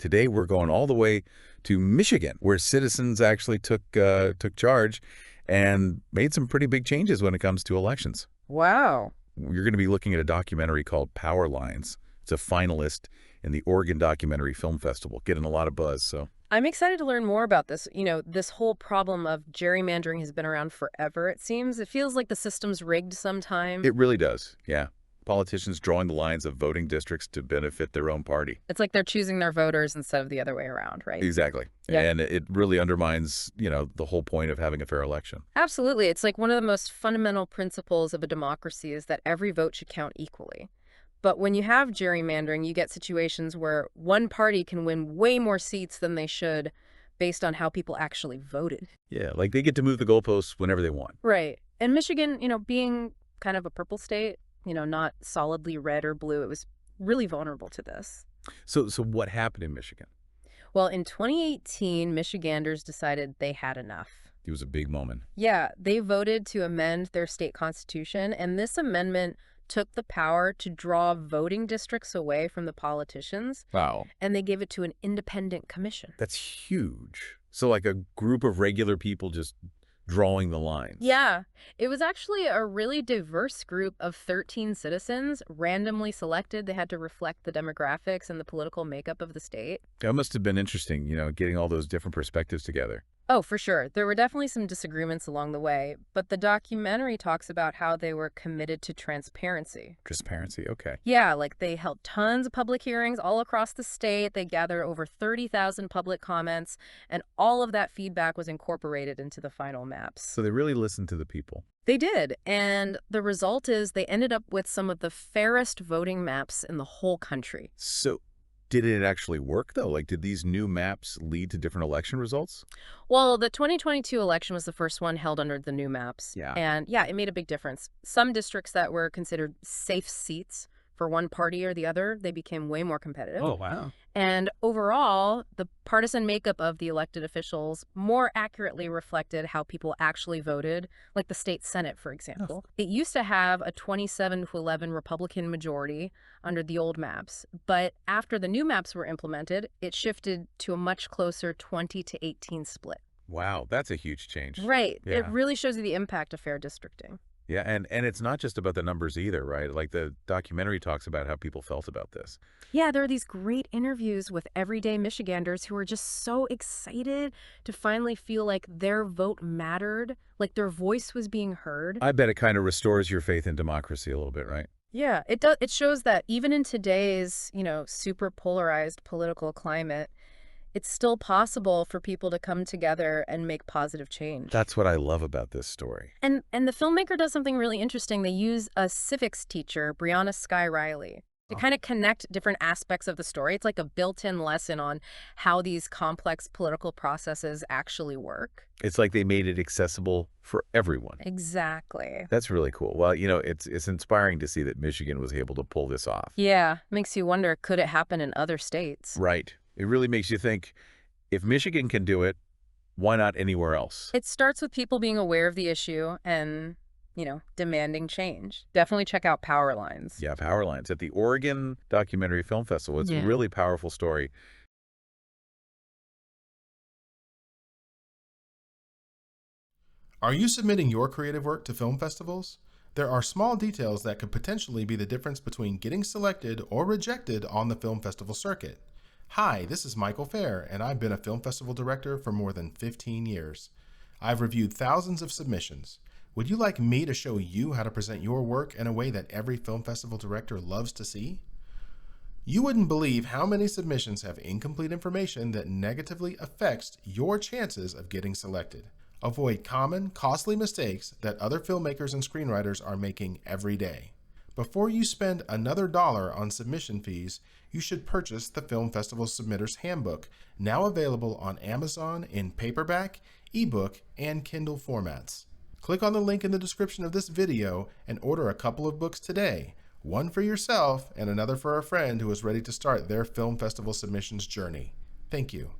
Today, we're going all the way to Michigan, where citizens actually took charge and made some pretty big changes when it comes to elections. Wow. You're going to be looking at a documentary called Power Lines. It's a finalist in the Oregon Documentary Film Festival, getting a lot of buzz. So I'm excited to learn more about this. This whole problem of gerrymandering has been around forever, it seems. It feels like the system's rigged sometime. it really does, yeah. Politicians drawing the lines of voting districts to benefit their own party. It's like they're choosing their voters instead of the other way around, right? Exactly. Yeah. And it really undermines, the whole point of having a fair election. Absolutely. It's like one of the most fundamental principles of a democracy is that every vote should count equally. But when you have gerrymandering, you get situations where one party can win way more seats than they should based on how people actually voted. Yeah, like they get to move the goalposts whenever they want. Right. And Michigan, being kind of a purple state, not solidly red or blue, it was really vulnerable to this. So what happened in Michigan? Well, in 2018, Michiganders decided they had enough. It was a big moment. Yeah, they voted to amend their state constitution, and this amendment took the power to draw voting districts away from the politicians, Wow. and they gave it to an independent commission. That's huge. So like a group of regular people just drawing the lines. Yeah, it was actually a really diverse group of 13 citizens, randomly selected. They had to reflect the demographics and the political makeup of the state. That must have been interesting, getting all those different perspectives together. Oh, for sure. There were definitely some disagreements along the way, but the documentary talks about how they were committed to transparency. Transparency, okay. Yeah, like they held tons of public hearings all across the state. They gathered over 30,000 public comments, and all of that feedback was incorporated into the final maps. So they really listened to the people. They did, and the result is they ended up with some of the fairest voting maps in the whole country. So did it actually work, though? Like, did these new maps lead to different election results? Well, the 2022 election was the first one held under the new maps. Yeah. And yeah, it made a big difference. Some districts that were considered safe seats for one party or the other, they became way more competitive. Oh, wow. And overall, the partisan makeup of the elected officials more accurately reflected how people actually voted, like the state Senate, for example. It used to have a 27-11 Republican majority under the old maps, but after the new maps were implemented, it shifted to a much closer 20-18 split. Wow, that's a huge change. Right. Yeah. It really shows you the impact of fair districting. Yeah, and it's not just about the numbers either, right? Like the documentary talks about how people felt about this. Yeah, there are these great interviews with everyday Michiganders who are just so excited to finally feel like their vote mattered, like their voice was being heard. I bet it kind of restores your faith in democracy a little bit, right? Yeah, it does. It shows that even in today's, super polarized political climate, it's still possible for people to come together and make positive change. That's what I love about this story. And the filmmaker does something really interesting. They use a civics teacher, Brianna Sky Riley, to kind of connect different aspects of the story. It's like a built-in lesson on how these complex political processes actually work. It's like they made it accessible for everyone. Exactly. That's really cool. Well, it's inspiring to see that Michigan was able to pull this off. Yeah, makes you wonder, could it happen in other states? Right. It really makes you think, if Michigan can do it, why not anywhere else? It starts with people being aware of the issue and, demanding change. Definitely check out Power Lines. Yeah, Power Lines at the Oregon Documentary Film Festival. It's a really powerful story. Are you submitting your creative work to film festivals? There are small details that could potentially be the difference between getting selected or rejected on the film festival circuit. Hi, this is Michael Fair, and I've been a film festival director for more than 15 years. I've reviewed thousands of submissions. Would you like me to show you how to present your work in a way that every film festival director loves to see? You wouldn't believe how many submissions have incomplete information that negatively affects your chances of getting selected. Avoid common, costly mistakes that other filmmakers and screenwriters are making every day. Before you spend another dollar on submission fees, you should purchase the Film Festival Submitter's Handbook, now available on Amazon in paperback, ebook, and Kindle formats. Click on the link in the description of this video and order a couple of books today, one for yourself and another for a friend who is ready to start their film festival submissions journey. Thank you.